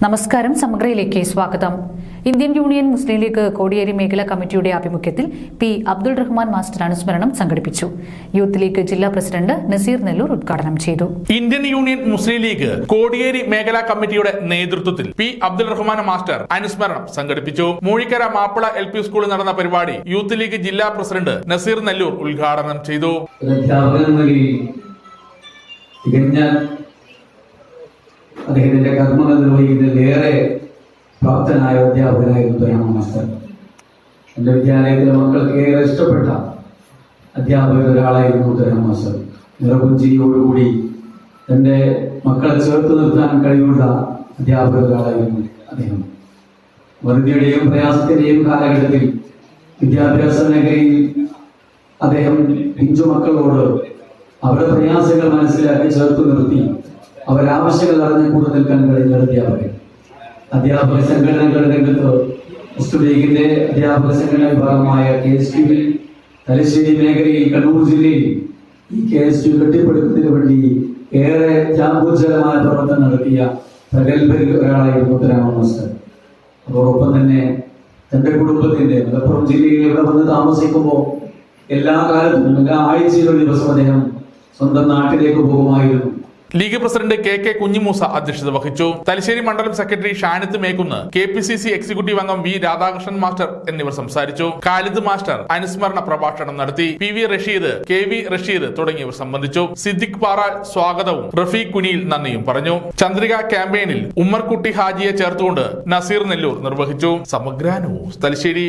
നമസ്കാരം. സമഗ്രയിലേക്ക് സ്വാഗതം. Indian union മുസ്ലിം league Kodiyeri മേഖലാ കമ്മിറ്റിയുടെ ആഭിമുഖ്യത്തിൽ പി അബ്ദുൾ റഹ്മാൻ മാസ്റ്റർ അനുസ്മരണം സംഘടിപ്പിച്ചു. യൂത്ത് ലീഗ് ജില്ലാ പ്രസിഡന്റ് നസീർ നെല്ലൂർ ഉദ്ഘാടനം ചെയ്തു. ഇന്ത്യൻ യൂണിയൻ മുസ്ലിം ലീഗ് കോടിയേരി മേഖലാ കമ്മിറ്റിയുടെ നേതൃത്വത്തിൽ പി അബ്ദുൾ റഹ്മാൻ മാസ്റ്റർ അനുസ്മരണം സംഘടിപ്പിച്ചു. മൂഴിക്കര മാപ്പിള LP സ്കൂളിൽ നടന്ന പരിപാടി യൂത്ത് ലീഗ് ജില്ലാ പ്രസിഡന്റ് നസീർ നെല്ലൂർ ഉദ്ഘാടനം ചെയ്തു. അദ്ദേഹത്തിന്റെ കർമ്മങ്ങൾ നിർവഹിക്കുന്നതിലേറെ പ്രാപ്തനായ അധ്യാപകനായിരുന്നു മാസ്റ്റർ. എൻ്റെ വിദ്യാലയത്തിലെ മക്കൾക്ക് ഏറെ ഇഷ്ടപ്പെട്ട അധ്യാപകർ ഒരാളായിരുന്നു മാസ്റ്റർ. നിറപുഞ്ചിയോടുകൂടി തൻ്റെ മക്കളെ ചേർത്ത് നിർത്താൻ കഴിവുള്ള അധ്യാപകർ ഒരാളായിരുന്നു അദ്ദേഹം. വറുതിയുടെയും പ്രയാസത്തിന്റെയും കാലഘട്ടത്തിൽ വിദ്യാഭ്യാസ മേഖലയിൽ അദ്ദേഹം പിഞ്ചു മക്കളോട് അവരുടെ പ്രയാസങ്ങൾ മനസ്സിലാക്കി ചേർത്ത് നിർത്തി അവരാവശ്യങ്ങൾ അറിഞ്ഞ് കൂടെ നിൽക്കാൻ കഴിഞ്ഞ അധ്യാപക സംഘടനകളുടെ രംഗത്ത് മുസ്ലിം ലീഗിന്റെ അധ്യാപക സംഘടനാ വിഭാഗമായ KSU തലശ്ശേരി മേഖലയിൽ കണ്ണൂർ ജില്ലയിൽ ഈ KSU കെട്ടിപ്പടുക്കുന്നതിന് വേണ്ടി ഏറെ ത്യാഗോജ്ജലമായ പ്രവർത്തനം നടത്തിയ പ്രഗത്ഭരിൽ ഒരാളായിരുന്നു മാസ്റ്റർ. അതോടൊപ്പം തന്നെ തന്റെ കുടുംബത്തിന്റെ മലപ്പുറം ജില്ലയിൽ ഇവിടെ വന്ന് താമസിക്കുമ്പോൾ എല്ലാ കാലത്തും എല്ലാ ആഴ്ചയിലും ദിവസം അദ്ദേഹം സ്വന്തം നാട്ടിലേക്ക് പോകുമായിരുന്നു. ലീഗ് പ്രസിഡന്റ് KK കുഞ്ഞിമൂസ അധ്യക്ഷത വഹിച്ചു. തലശ്ശേരി മണ്ഡലം secretary Shanith Mekkunnu, KPCC executive അംഗം V രാധാകൃഷ്ണൻ മാസ്റ്റർ എന്നിവർ സംസാരിച്ചു. ഖാലിദ് മാസ്റ്റർ അനുസ്മരണ പ്രഭാഷണം നടത്തി. PV റഷീദ്, KV റഷീദ് തുടങ്ങിയവർ സംബന്ധിച്ചു. സിദ്ദിഖ് പാറാൽ സ്വാഗതവും റഫീഖ് കുനിയിൽ നന്ദിയും പറഞ്ഞു. ചന്ദ്രിക ക്യാമ്പയിനിൽ ഉമ്മർകുട്ടി ഹാജിയെ ചേർത്തുകൊണ്ട് നസീർ നെല്ലൂർ നിർവഹിച്ചു. സമഗ്ര ന്യൂസ് തലശ്ശേരി.